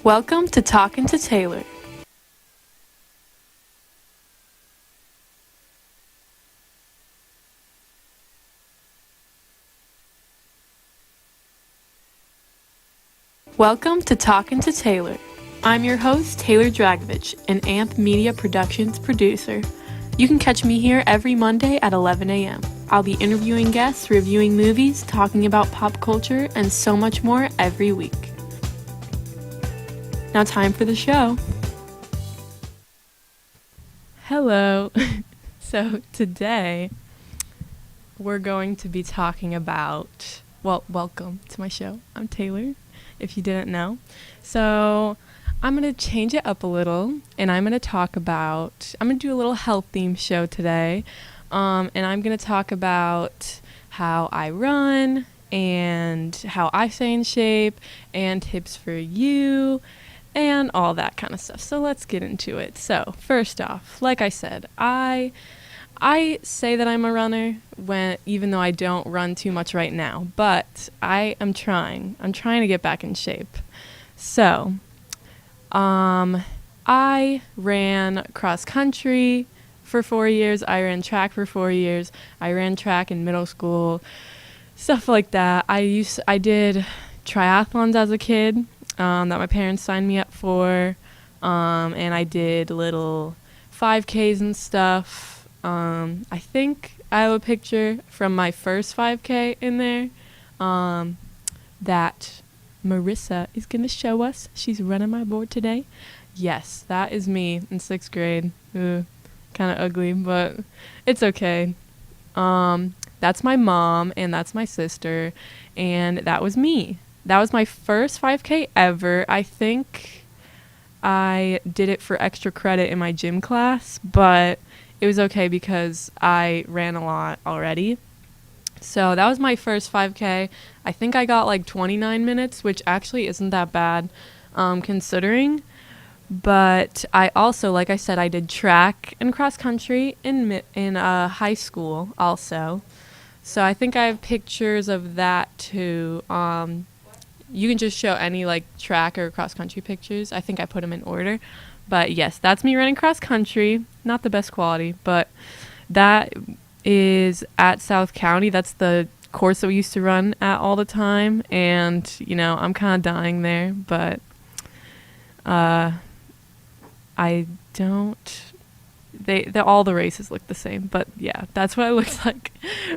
Welcome to Talkin to Taylor. Welcome to Talkin to Taylor. I'm your host, Taylor Dragovich, an AMP Media Productions producer. You can catch me here every Monday at 11 a.m. I'll be interviewing guests, reviewing movies, talking about pop culture, and so much more every week. Now, time for the show. Hello. So, today we're going to be talking about, welcome to my show. I'm Taylor, if you didn't know. So, I'm going to change it up a little, and I'm going to do a little health theme show today. And I'm going to talk about how I run and how I stay in shape and tips for you and all that kind of stuff. So let's get into it. So first off, like I said, I say that I'm a runner even though I don't run too much right now, but I am trying. I'm trying to get back in shape. So, I ran cross country for 4 years. I ran track for 4 years. I ran track in middle school, stuff like that. I did triathlons as a kid that my parents signed me up for, and I did little 5Ks and stuff. I think I have a picture from my first 5K in there that Marissa is going to show us. She's running my board today. Yes, that is me in 6th grade. Kind of ugly, but it's okay. That's my mom, and that's my sister, and that was me. That was my first 5K ever. I think I did it for extra credit in my gym class, but it was okay because I ran a lot already. So that was my first 5K. I think I got like 29 minutes, which actually isn't that bad considering. But I also, like I said, I did track and cross country in high school also. So I think I have pictures of that too. You can just show any like track or cross country pictures. I think I put them in order. But yes, that's me running cross country. Not the best quality, but that is at South County. That's the course that we used to run at all the time. And, I'm kind of dying there, but I don't. All the races look the same, but yeah, that's what it looks like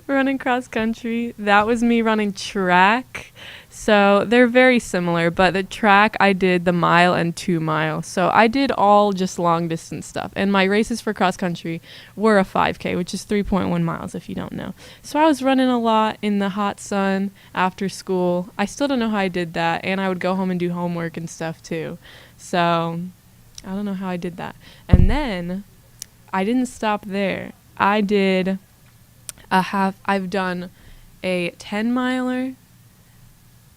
running cross country. That was me running track. So they're very similar, but the track I did the mile and 2 mile. So I did all just long distance stuff. And my races for cross country were a 5K, which is 3.1 miles if you don't know. So I was running a lot in the hot sun after school. I still don't know how I did that, and I would go home and do homework and stuff too. So I don't know how I did that. And then I didn't stop there. I've done a 10 miler,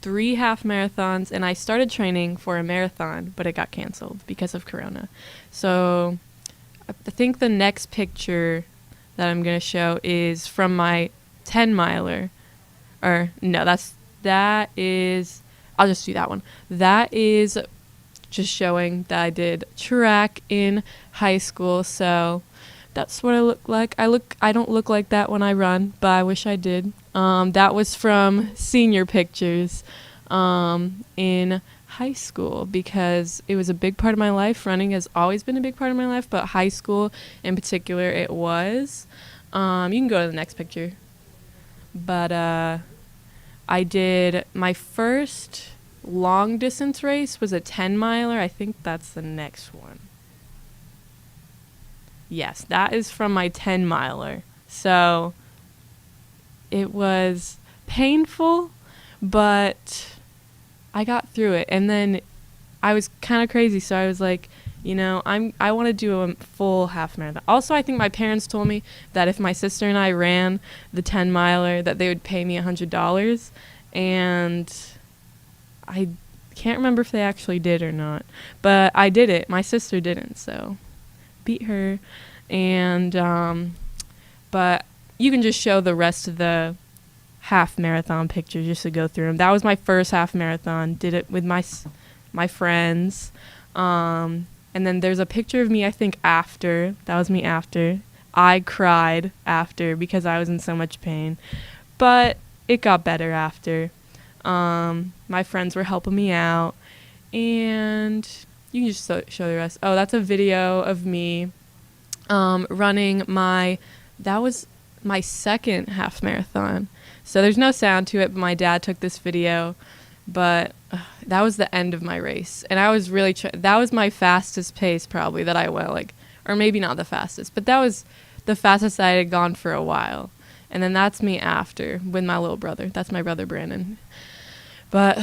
3 half marathons, and I started training for a marathon, but it got canceled because of Corona. So I think the next picture that I'm going to show is from my 10 miler. Or no, that is, I'll just do that one. That is just showing that I did track in high school. So that's what I look like. I don't look like that when I run, but I wish I did. That was from senior pictures in high school because it was a big part of my life. Running has always been a big part of my life, but high school in particular it was. You can go to the next picture. But I did my first long distance race was a 10 miler. I think that's the next one. Yes, that is from my 10 miler. So it was painful, but I got through it. And then I was kind of crazy, so I was like, I want to do a full half marathon. Also, I think my parents told me that if my sister and I ran the 10 miler that they would pay me $100, and I can't remember if they actually did or not, but I did it. My sister didn't, so beat her. And but you can just show the rest of the half marathon pictures just to go through them. That was my first half marathon. Did it with my my friends. And then there's a picture of me, I think, after. That was me after. I cried after because I was in so much pain. But it got better after. My friends were helping me out. And you can just show the rest. Oh, that's a video of me running that was my second half marathon. So there's no sound to it, but my dad took this video. But that was the end of my race. And I was really, that was my fastest pace probably that I went, like, or maybe not the fastest, but that was the fastest I had gone for a while. And then that's me after with my little brother. That's my brother, Brandon. But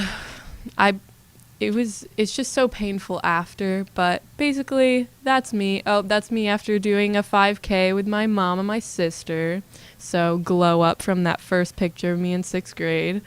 it's just so painful after, but basically that's me. Oh, that's me after doing a 5K with my mom and my sister. So glow up from that first picture of me in 6th grade.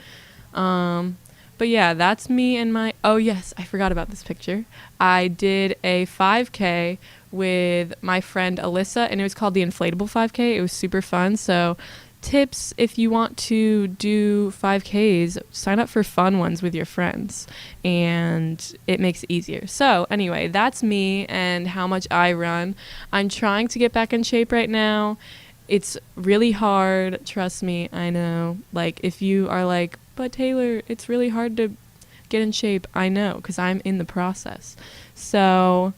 But yeah, that's me and oh yes, I forgot about this picture. I did a 5K with my friend Alyssa, and it was called the Inflatable 5K. It was super fun. So tips, if you want to do 5Ks, sign up for fun ones with your friends, and it makes it easier. So anyway, that's me and how much I run. I'm trying to get back in shape right now. It's really hard, trust me, I know. Like, if you are like, but Taylor, it's really hard to get in shape, I know, because I'm in the process. So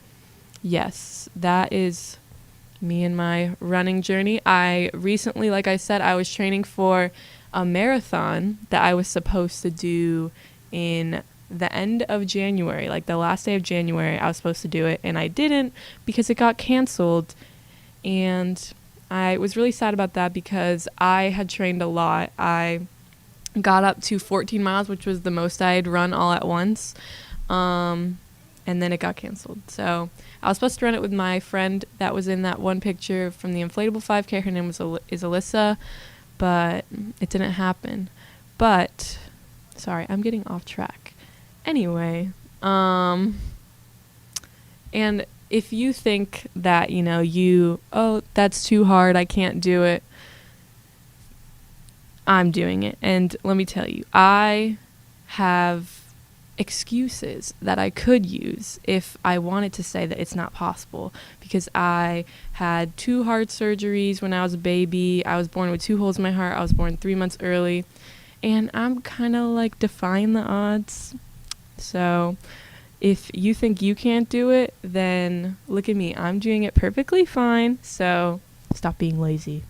yes, that is me and my running journey. I recently, like I said, I was training for a marathon that I was supposed to do in the end of January, like the last day of January. I was supposed to do it, and I didn't because it got canceled. And I was really sad about that because I had trained a lot. I got up to 14 miles, which was the most I had run all at once. And then it got canceled. So I was supposed to run it with my friend that was in that one picture from the Inflatable 5K. Her name is Alyssa, but it didn't happen. But, sorry, I'm getting off track. Anyway, and if you think that, that's too hard, I can't do it, I'm doing it. And let me tell you, I have excuses that I could use if I wanted to say that it's not possible, because I had 2 heart surgeries when I was a baby. I was born with 2 holes in my heart. I was born 3 months early, and I'm kind of like defying the odds. So if you think you can't do it, then look at me. I'm doing it perfectly fine. So stop being lazy.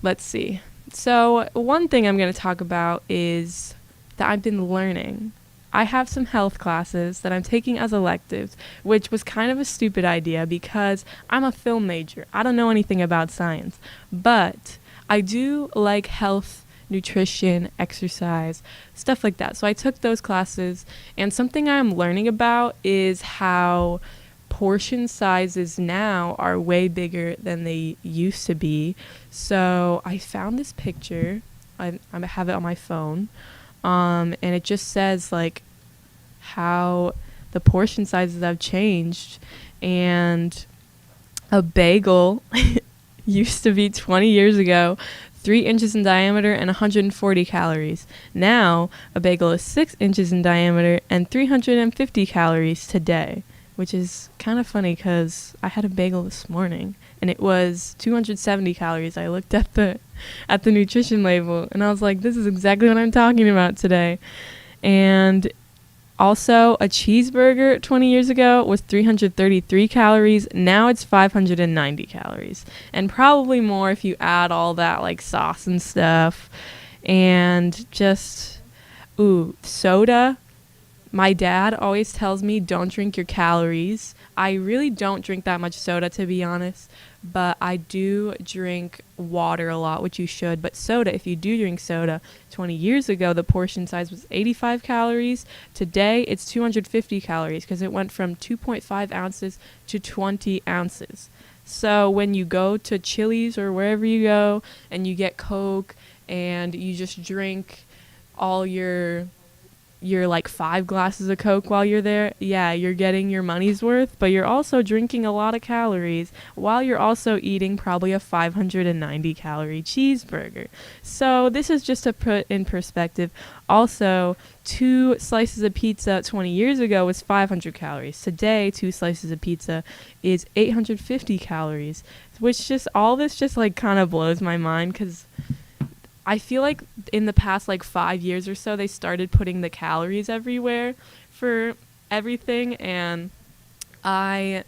Let's see. So one thing I'm going to talk about is that I've been learning. I have some health classes that I'm taking as electives, which was kind of a stupid idea because I'm a film major. I don't know anything about science, but I do like health, nutrition, exercise, stuff like that. So I took those classes, and something I'm learning about is how portion sizes now are way bigger than they used to be. So I found this picture. I have it on my phone. And it just says like how the portion sizes have changed. And a bagel used to be 20 years ago 3 inches in diameter and 140 calories. Now a bagel is 6 inches in diameter and 350 calories today, which is kind of funny because I had a bagel this morning and it was 270 calories. I looked at the nutrition label and I was like, this is exactly what I'm talking about today. And also, a cheeseburger 20 years ago was 333 calories. Now it's 590 calories. And probably more if you add all that like sauce and stuff. And just, soda. My dad always tells me don't drink your calories. I really don't drink that much soda, to be honest, but I do drink water a lot, which you should. But soda, if you do drink soda, 20 years ago, the portion size was 85 calories. Today, it's 250 calories because it went from 2.5 ounces to 20 ounces. So when you go to Chili's or wherever you go and you get Coke and you just drink all your your like 5 glasses of Coke while you're there, yeah, you're getting your money's worth, but you're also drinking a lot of calories while you're also eating probably a 590 calorie cheeseburger. So this is just to put in perspective. Also, 2 slices of pizza 20 years ago was 500 calories. Today, 2 slices of pizza is 850 calories, which just all this just like kind of blows my mind, because I feel like in the past like 5 years or so, they started putting the calories everywhere for everything, and I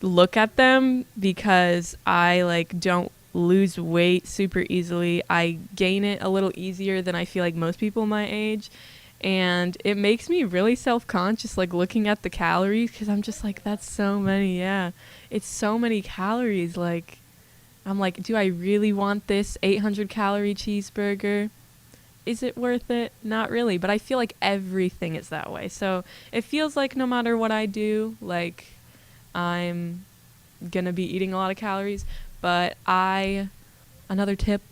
look at them because I like don't lose weight super easily. I gain it a little easier than I feel like most people my age, and it makes me really self-conscious like looking at the calories, because I'm just like, that's so many. Yeah, it's so many calories. Like, I'm like, do I really want this 800 calorie cheeseburger? Is it worth it? Not really, but I feel like everything is that way. So it feels like no matter what I do, like I'm gonna be eating a lot of calories. But another tip,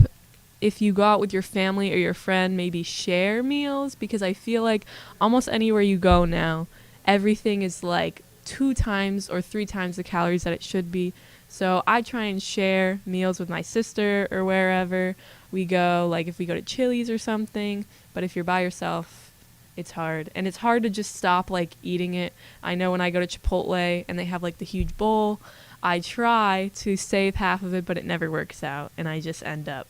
if you go out with your family or your friend, maybe share meals, because I feel like almost anywhere you go now, everything is like 2 times or 3 times the calories that it should be. So I try and share meals with my sister or wherever we go, like if we go to Chili's or something. But if you're by yourself, it's hard. And it's hard to just stop like eating it. I know when I go to Chipotle and they have like the huge bowl, I try to save half of it, but it never works out. And I just end up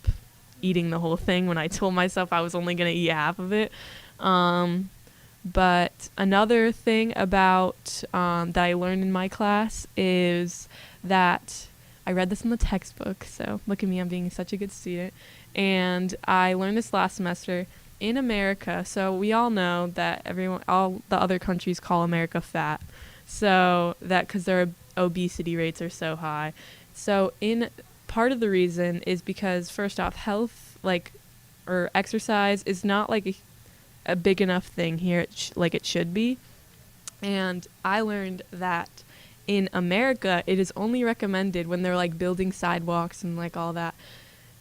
eating the whole thing when I told myself I was only going to eat half of it. But another thing about that I learned in my class is that I read this in the textbook, so look at me, I'm being such a good student. And I learned this last semester in America. So we all know that all the other countries call America fat. So that because their obesity rates are so high. So part of the reason is because first off, health or exercise is not like a big enough thing here like it should be. And I learned that in America, it is only recommended when they're like building sidewalks and like all that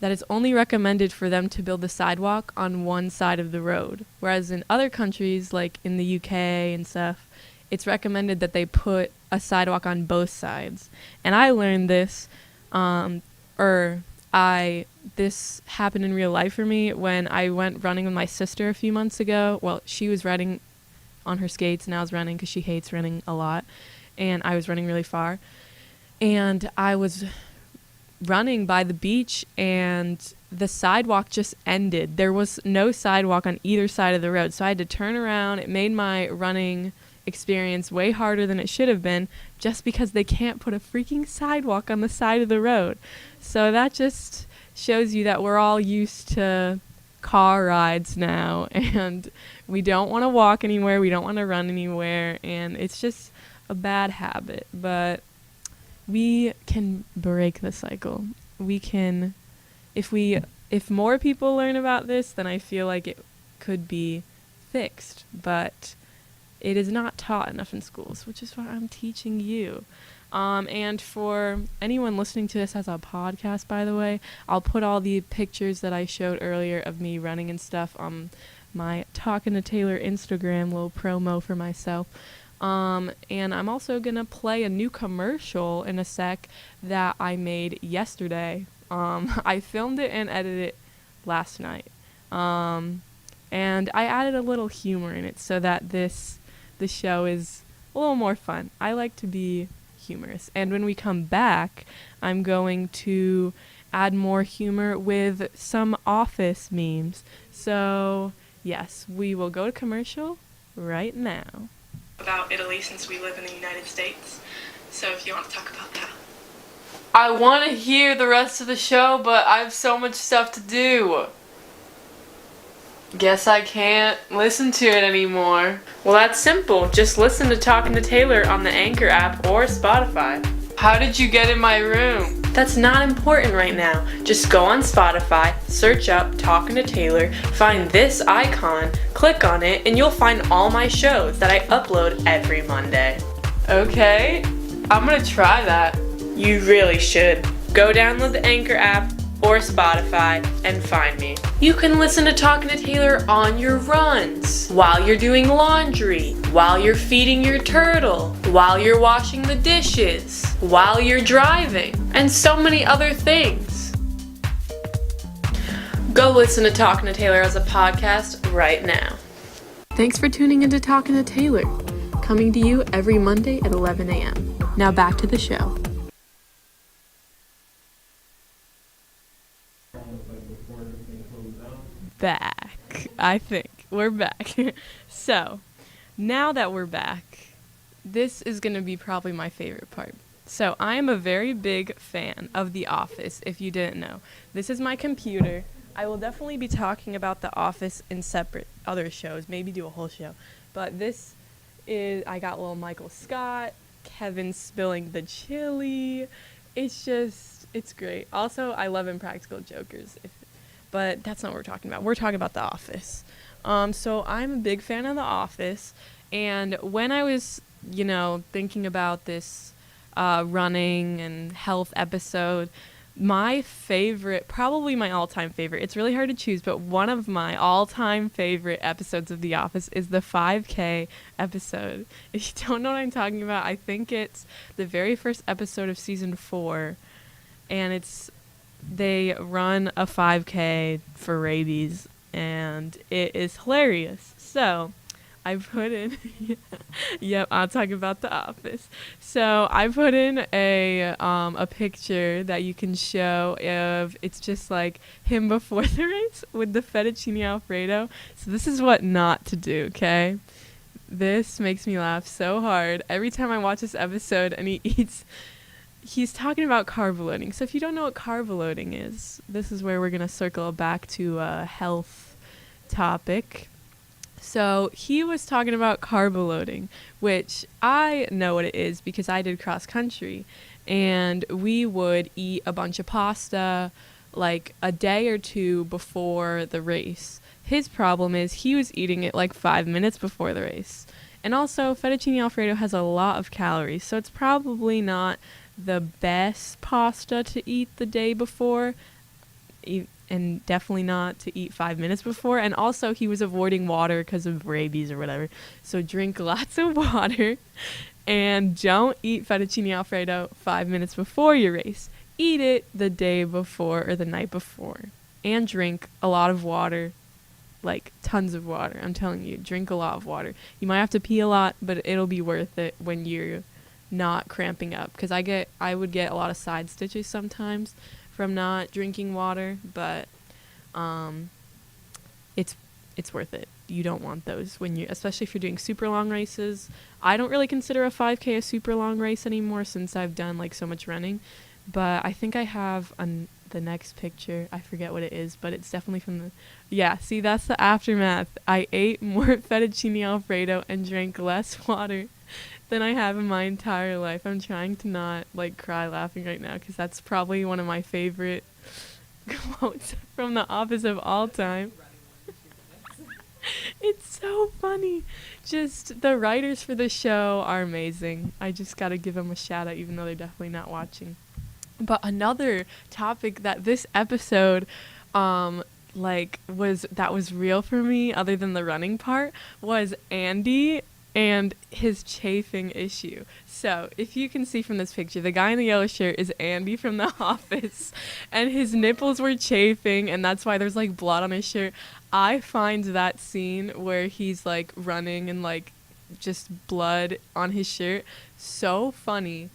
it's only recommended for them to build the sidewalk on one side of the road. Whereas in other countries, like in the UK and stuff, it's recommended that they put a sidewalk on both sides. And I learned this, this happened in real life for me when I went running with my sister a few months ago. Well, she was riding on her skates and I was running because she hates running a lot. And I was running really far. And I was running by the beach and the sidewalk just ended. There was no sidewalk on either side of the road. So I had to turn around. It made my running experience way harder than it should have been just because they can't put a freaking sidewalk on the side of the road. So that just shows you that we're all used to car rides now and we don't want to walk anywhere. We don't want to run anywhere. And it's just a bad habit, but we can break the cycle. We can, if more people learn about this, then I feel like it could be fixed, but it is not taught enough in schools, which is why I'm teaching you. And for anyone listening to this as a podcast, by the way, I'll put all the pictures that I showed earlier of me running and stuff on my Talkin to Taylor Instagram, little promo for myself. And I'm also going to play a new commercial in a sec that I made yesterday. I filmed it and edited it last night. And I added a little humor in it so that the show is a little more fun. I like to be humorous. And when we come back, I'm going to add more humor with some office memes. So, yes, we will go to commercial right now. About Italy since we live in the United States. So if you want to talk about that. I want to hear the rest of the show, but I have so much stuff to do. Guess I can't listen to it anymore. Well, that's simple. Just listen to Talkin to Taylor on the Anchor app or Spotify. How did you get in my room? That's not important right now. Just go on Spotify, search up Talkin to Taylor, find this icon, click on it, and you'll find all my shows that I upload every Monday. Okay, I'm gonna try that. You really should. Go download the Anchor app, or Spotify and find me. You can listen to Talkin to Taylor on your runs, while you're doing laundry, while you're feeding your turtle, while you're washing the dishes, while you're driving, and so many other things. Go listen to Talkin to Taylor as a podcast right now. Thanks for tuning into Talkin to Taylor, coming to you every Monday at 11 a.m. Now back to the show. Back. I think we're back. So, now that we're back, this is going to be probably my favorite part. So, I am a very big fan of The Office, if you didn't know. This is my computer. I will definitely be talking about The Office in separate other shows, maybe do a whole show. But this is, I got little Michael Scott, Kevin spilling the chili. It's great. Also, I love Impractical Jokers, but that's not what we're talking about. We're talking about The Office. So I'm a big fan of The Office, and when I was, thinking about this running and health episode, my favorite, probably my all-time favorite, it's really hard to choose, but one of my all-time favorite episodes of The Office is the 5K episode. If you don't know what I'm talking about, I think it's the very first episode of season 4, and they run a 5K for rabies, and it is hilarious. So I put in yep, I'll talk about The Office. So I put in a picture that you can show of, it's just like him before the race with the fettuccine alfredo. So this is what not to do, okay? This makes me laugh so hard every time I watch this episode, and he's talking about carb loading. So if you don't know what carb loading is, this is where we're going to circle back to a health topic. So he was talking about carb loading, which I know what it is because I did cross country, and we would eat a bunch of pasta like a day or two before the race. His problem is he was eating it like 5 minutes before the race. And also, fettuccine alfredo has a lot of calories, so it's probably not the best pasta to eat the day before, and definitely not to eat 5 minutes before. And also, he was avoiding water because of rabies or whatever. So drink lots of water, and don't eat fettuccine alfredo 5 minutes before your race. Eat it the day before or the night before, and drink a lot of water. Like tons of water. I'm telling you, drink a lot of water. You might have to pee a lot, but it'll be worth it when you're not cramping up, because I would get a lot of side stitches sometimes from not drinking water, but it's worth it. You don't want those especially if you're doing super long races. I don't really consider a 5K a super long race anymore since I've done like so much running, but I think I have the next picture. I forget what it is, but it's definitely from see, that's the aftermath. I ate more fettuccine alfredo and drank less water than I have in my entire life. I'm trying to not cry laughing right now, because that's probably one of my favorite quotes from The Office of all time. It's so funny. Just the writers for the show are amazing. I just gotta give them a shout out, even though they're definitely not watching. But another topic that this episode was real for me, other than the running part, was Andy and his chafing issue. So if you can see from this picture, the guy in the yellow shirt is Andy from The Office, and his nipples were chafing, and that's why there's blood on his shirt. I find that scene where he's running and just blood on his shirt so funny.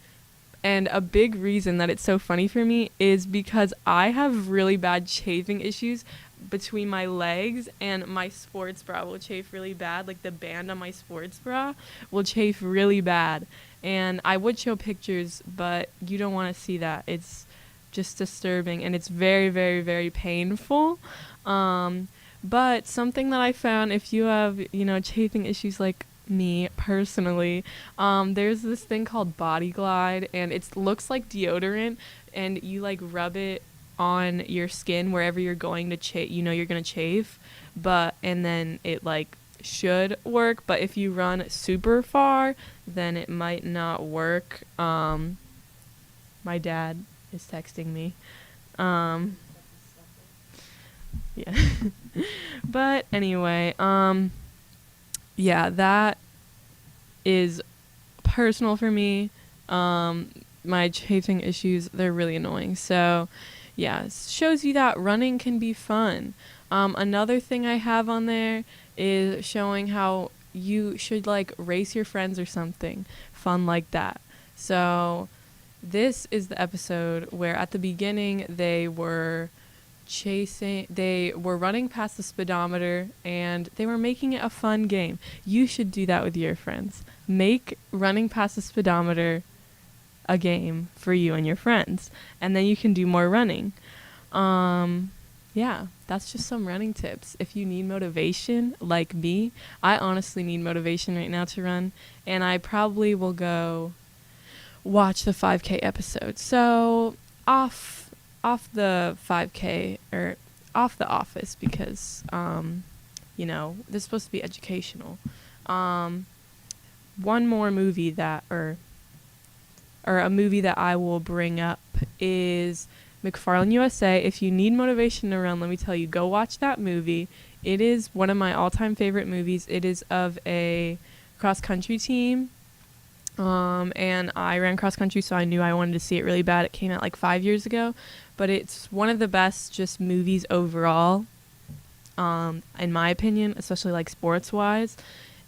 And a big reason that it's so funny for me is because I have really bad chafing issues between my legs, and my sports bra will chafe really bad. The band on my sports bra will chafe really bad. And I would show pictures, but you don't want to see that. It's just disturbing, and it's very, very, very painful. But something that I found, if you have, chafing issues like me personally, there's this thing called Body Glide, and it looks like deodorant, and you rub it on your skin wherever you're going to you're gonna chafe, and then it should work. But if you run super far, then it might not work. My dad is texting me. Yeah. But anyway, yeah, that is personal for me. My chafing issues, they're really annoying. So, yeah, it shows you that running can be fun. Another thing I have on there is showing how you should like race your friends or something fun like that. So, this is the episode where at the beginning they were running past the speedometer and they were making it a fun game. You should do that with your friends. Make running past the speedometer a game for you and your friends, and then you can do more running. Yeah, that's just some running tips. If you need motivation like me, I honestly need motivation right now to run, and I probably will go watch the 5K episode. So off the 5K, or off the office, because this is supposed to be educational. One more movie that or a movie that I will bring up is McFarlane USA. If you need motivation to run, let me tell you, go watch that movie. It is one of my all-time favorite movies. It is of a cross-country team. And I ran cross country, so I knew I wanted to see it really bad. It came out like 5 years ago, but it's one of the best just movies overall, in my opinion, especially like sports wise.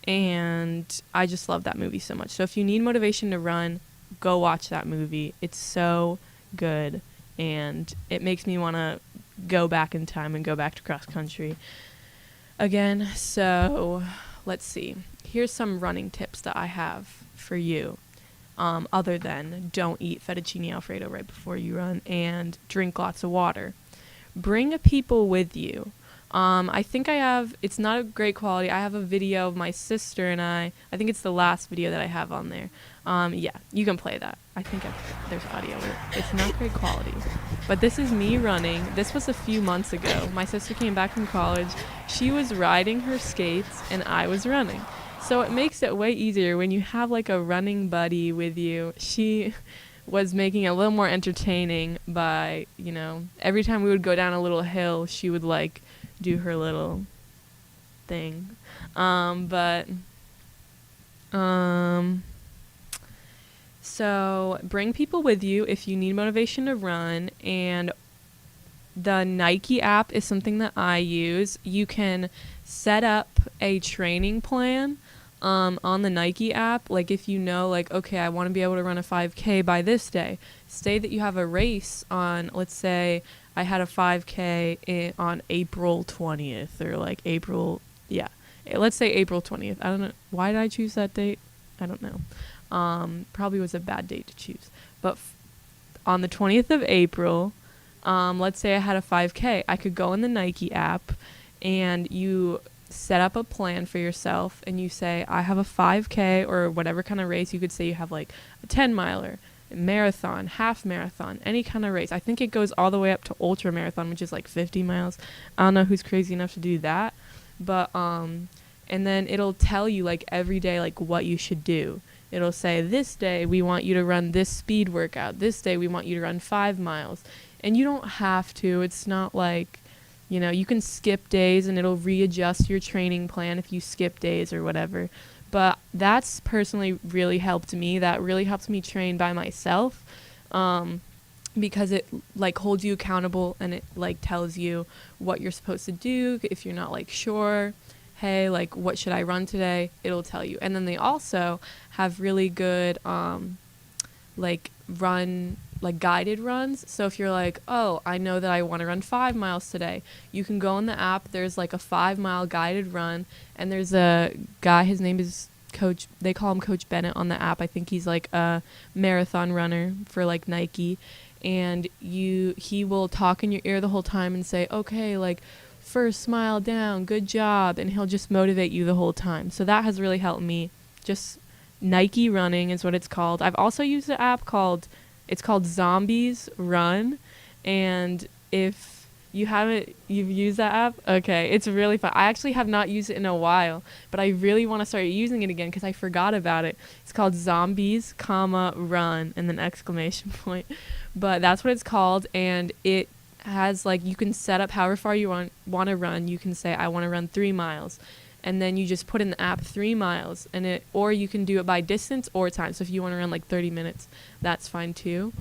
And I just love that movie so much. So if you need motivation to run, go watch that movie. It's so good, and it makes me want to go back in time and go back to cross country again. So let's see. Here's some running tips that I have for you, other than don't eat fettuccine alfredo right before you run and drink lots of water. Bring people with you. I think it's not a great quality. I have a video of my sister and I think it's the last video that I have on there. Yeah, you can play that. I think there's audio. It's not great quality. But this is me running. This was a few months ago. My sister came back from college. She was riding her skates and I was running. So it makes it way easier when you have like a running buddy with you. She was making it a little more entertaining by, every time we would go down a little hill, she would like do her little thing. So bring people with you if you need motivation to run, and the Nike app is something that I use. You can set up a training plan on the Nike app. Like if you know, like, okay, I want to be able to run a 5K by this day. Say that you have a race on, let's say I had a 5K on April 20th or like let's say April 20th. I don't know. Why did I choose that date? I don't know. Probably was a bad date to choose. But on the 20th of April, let's say I had a 5K. I could go in the Nike app and you set up a plan for yourself and you say, I have a 5K or whatever kind of race. You could say you have like a 10 miler, marathon, half marathon, any kind of race. I think it goes all the way up to ultra marathon, which is like 50 miles. I don't know who's crazy enough to do that. But, and then it'll tell you like every day, like what you should do. It'll say this day we want you to run this speed workout. This day we want you to run 5 miles. And you don't have to. It's not like, you can skip days and it'll readjust your training plan if you skip days or whatever. But that's personally really helped me. That really helps me train by myself, because it like holds you accountable and it like tells you what you're supposed to do. If you're not like sure, hey, like what should I run today? It'll tell you. And then they also have really good guided runs. So if you're like, oh, I know that I want to run 5 miles today, you can go on the app. There's like a 5-mile guided run, and there's a guy, his name is they call him Coach Bennett on the app. I think he's like a marathon runner for like Nike, and he will talk in your ear the whole time and say, okay, like first mile down, good job, and he'll just motivate you the whole time. So that has really helped me. Just Nike Running is what it's called. I've also used an app called Zombies Run, and if you've used that app, okay, it's really fun. I actually have not used it in a while, but I really want to start using it again because I forgot about it. It's called Zombies, Run, and then exclamation point. But that's what it's called, and it has like, you can set up however far you want to run. You can say, I want to run 3 miles. And then you just put in the app 3 miles, or you can do it by distance or time. So if you want to run like 30 minutes, that's fine too.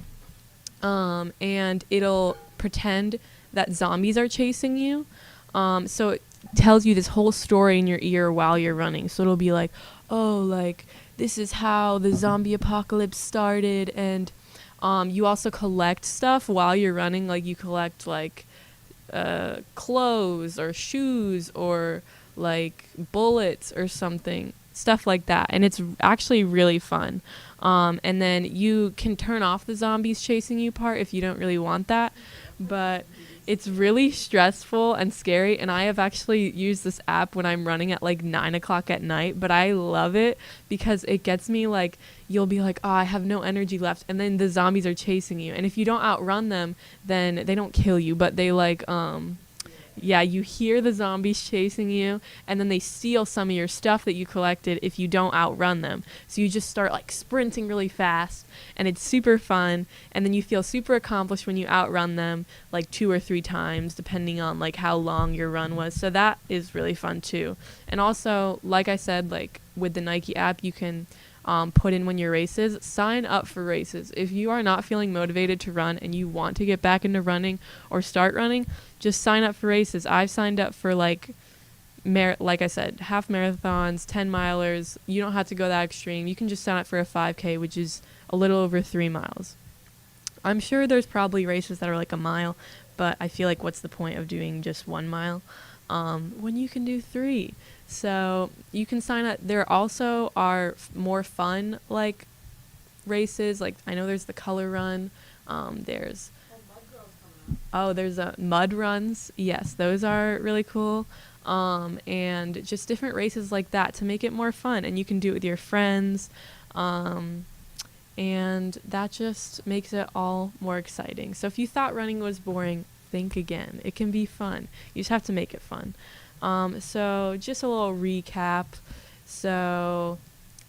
And it'll pretend that zombies are chasing you. So it tells you this whole story in your ear while you're running. So it'll be like, oh, like, this is how the zombie apocalypse started. And you also collect stuff while you're running. Like, you collect like clothes or shoes or like bullets or something, stuff like that. And it's actually really fun. And then you can turn off the zombies chasing you part if you don't really want that. But it's really stressful and scary. And I have actually used this app when I'm running at like 9 o'clock at night. But I love it because it gets me like, you'll be like, oh, I have no energy left. And then the zombies are chasing you. And if you don't outrun them, then they don't kill you. But they like, yeah, you hear the zombies chasing you, and then they steal some of your stuff that you collected if you don't outrun them. So you just start like sprinting really fast, and it's super fun, and then you feel super accomplished when you outrun them like 2 or 3 times, depending on like how long your run was. So that is really fun too. And also, like I said, like with the Nike app, you can put in when your race is. Sign up for races. If you are not feeling motivated to run and you want to get back into running or start running, just sign up for races. I've signed up for like I said, half marathons, 10 milers. You don't have to go that extreme. You can just sign up for a 5K, which is a little over 3 miles. I'm sure there's probably races that are like a mile, but I feel like what's the point of doing just 1 mile when you can do 3? So you can sign up. There also are more fun like races. Like, I know there's the color run. There's mud runs. Yes, those are really cool. And just different races like that to make it more fun. And you can do it with your friends. And that just makes it all more exciting. So if you thought running was boring, think again. It can be fun. You just have to make it fun. So just a little recap. So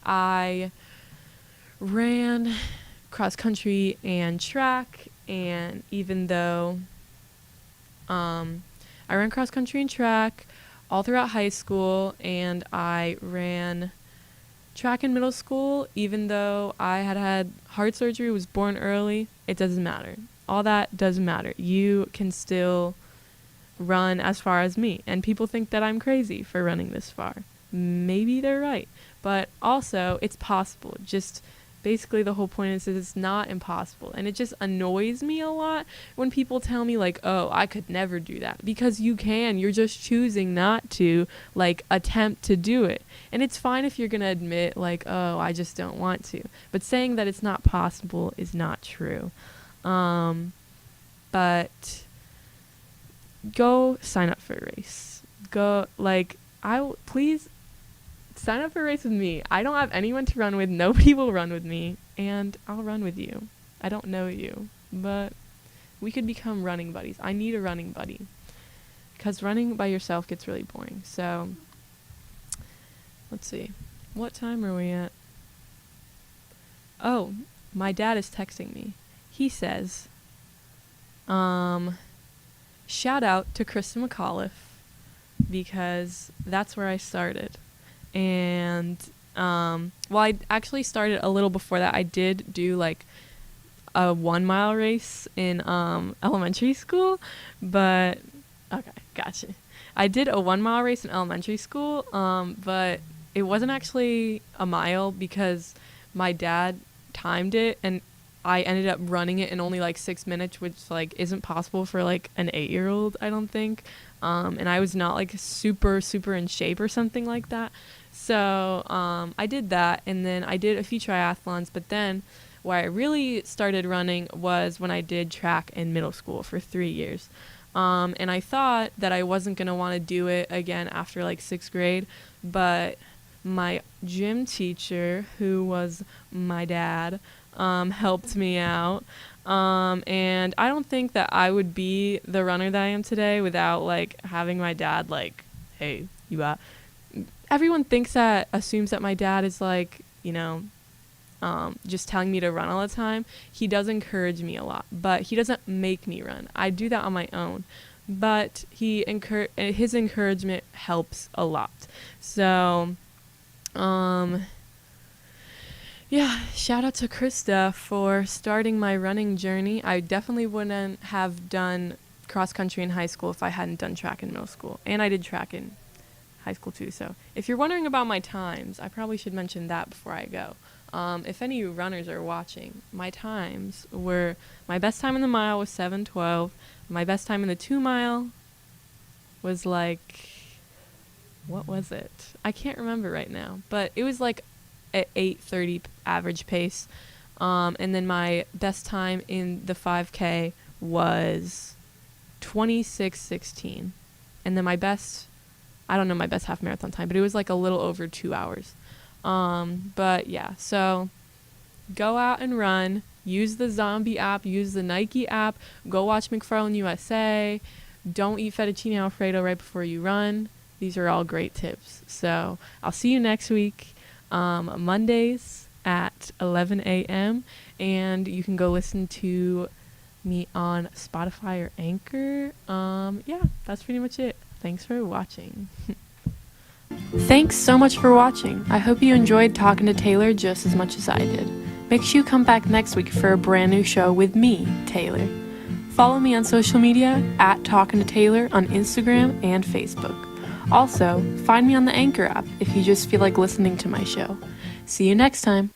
I ran cross country and track, and even though I ran cross country and track all throughout high school, and I ran track in middle school, even though I had heart surgery, was born early, it doesn't matter. All that doesn't matter. You can still run as far as me, and people think that I'm crazy for running this far. Maybe they're right, but also it's possible. Just basically the whole point is that it's not impossible, and it just annoys me a lot when people tell me like, oh, I could never do that, because you can. You're just choosing not to like attempt to do it. And it's fine if you're gonna admit like, oh, I just don't want to, but saying that it's not possible is not true. But go sign up for a race. Please sign up for a race with me. I don't have anyone to run with. Nobody will run with me, and I'll run with you. I don't know you, but we could become running buddies. I need a running buddy, because running by yourself gets really boring. So let's see. What time are we at? Oh, my dad is texting me. He says, shout out to Kristen McAuliffe, because that's where I started. And I actually started a little before that. I did do like a 1 mile race in elementary school, but okay, gotcha. I did a 1 mile race in elementary school, but it wasn't actually a mile because my dad timed it, and I ended up running it in only like 6 minutes, which like isn't possible for like an 8-year-old, I don't think. And I was not like super in shape or something like that. So I did that, and then I did a few triathlons, but then where I really started running was when I did track in middle school for 3 years. And I thought that I wasn't going to want to do it again after like 6th grade, but my gym teacher, who was my dad, helped me out. And I don't think that I would be the runner that I am today without like having my dad like, hey, you got... Everyone assumes that my dad is like, just telling me to run all the time. He does encourage me a lot, but he doesn't make me run. I do that on my own, but his encouragement helps a lot. So, yeah, shout out to Krista for starting my running journey. I definitely wouldn't have done cross country in high school if I hadn't done track in middle school. And I did track in high school too. So if you're wondering about my times, I probably should mention that before I go. If any runners are watching, my times were, my best time in the mile was 7:12. My best time in the 2 mile was like, what was it? I can't remember right now, but it was like at 8:30 average pace. And then my best time in the 5K was 26:16. And then my best, I don't know my best half marathon time, but it was like a little over 2 hours. But yeah, so go out and run, use the Zombie app, use the Nike app, go watch McFarlane USA, don't eat fettuccine Alfredo right before you run. These are all great tips. So I'll see you next week, Mondays at 11 a.m. And you can go listen to me on Spotify or Anchor. Yeah, that's pretty much it. Thanks for watching. Thanks so much for watching. I hope you enjoyed talking to Taylor just as much as I did. Make sure you come back next week for a brand new show with me, Taylor. Follow me on social media at Talkin to Taylor on Instagram and Facebook. Also, find me on the Anchor app if you just feel like listening to my show. See you next time.